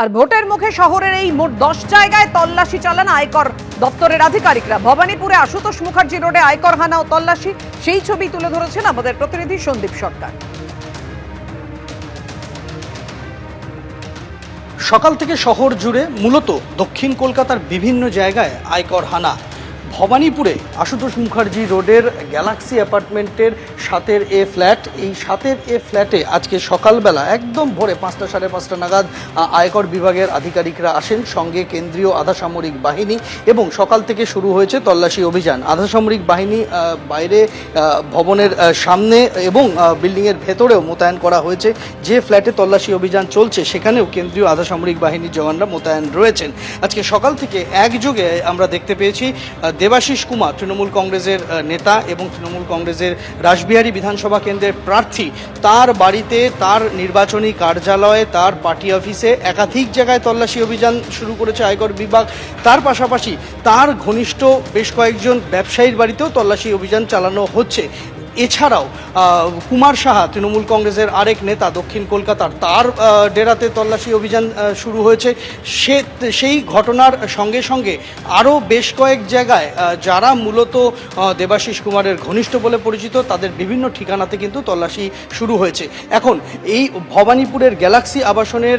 আর ভোটের মুখে শহরের এই মোট 10 জায়গায় তল্লাশি চালান আয়কর দপ্তরের আধিকারিকরা। ভবানীপুরে আশুতোষ মুখার্জি রোডে আয়কর হানা ও তল্লাশি, সেই ছবি তুলে ধরেছেন আমাদের প্রতিনিধি সন্দীপ সরকার। সকাল থেকে শহর জুড়ে মূলত দক্ষিণ কলকাতার বিভিন্ন জায়গায় আয়কর হানা। ভবানীপুরে আশুতোষ মুখার্জি রোডের গ্যালাক্সি অ্যাপার্টমেন্টের 7 এ ফ্ল্যাট, এই 7 এ ফ্ল্যাটে আজকে সকালবেলা একদম ভোরে 5টা সাড়ে 5টা নাগাদ আয়কর বিভাগের আধিকারিকরা আসেন, সঙ্গে কেন্দ্রীয় আধা সামরিক বাহিনী, এবং সকাল থেকে শুরু হয়েছে তল্লাশি অভিযান। আধা সামরিক বাহিনী বাইরে ভবনের সামনে এবং বিল্ডিংয়ের ভেতরেও মোতায়েন করা হয়েছে। যে ফ্ল্যাটে তল্লাশি অভিযান চলছে সেখানেও কেন্দ্রীয় আধা সামরিক বাহিনীর জওয়ানরা মোতায়েন রয়েছেন। আজকে সকাল থেকে একযোগে আমরা দেখতে পেয়েছি দেবাশিস কুমার, তৃণমূল কংগ্রেসের নেতা এবং তৃণমূল কংগ্রেসের রাসবিহারী বিধানসভা কেন্দ্রের প্রার্থী, তার বাড়িতে, তার নির্বাচনী কার্যালয়ে, তার পার্টি অফিসে একাধিক জায়গায় তল্লাশি অভিযান শুরু করেছে আয়কর বিভাগ। তার পাশাপাশি তার ঘনিষ্ঠ বেশ কয়েকজন ব্যবসায়ীর বাড়িতেও তল্লাশি অভিযান চালানো হচ্ছে। এছাড়াও কুমার সাহা, তৃণমূল কংগ্রেসের আরেক নেতা দক্ষিণ কলকাতার, তার ডেরাতে তল্লাশি অভিযান শুরু হয়েছে। সেই ঘটনার সঙ্গে সঙ্গে আরও বেশ কয়েক জায়গায় যারা মূলত দেবাশিস কুমারের ঘনিষ্ঠ বলে পরিচিত, তাদের বিভিন্ন ঠিকানাতে কিন্তু তল্লাশি শুরু হয়েছে। এখন এই ভবানীপুরের গ্যালাক্সি আবাসনের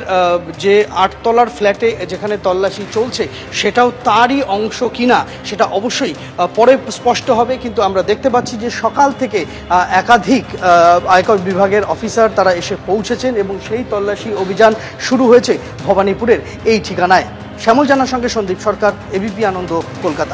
যে 8 তলার ফ্ল্যাটে যেখানে তল্লাশি চলছে, সেটাও তারই অংশ কিনা সেটা অবশ্যই পরে স্পষ্ট হবে। কিন্তু আমরা দেখতে পাচ্ছি যে সকাল থেকে একাধিক আয়কর বিভাগের অফিসার তারা এসে পৌঁছেছেন এবং সেই তল্লাশি অভিযান শুরু হয়েছে ভবানীপুরের এই ঠিকানায়। শ্যামল জানার সঙ্গে সন্দীপ সরকার, এবিপি আনন্দ, কলকাতা।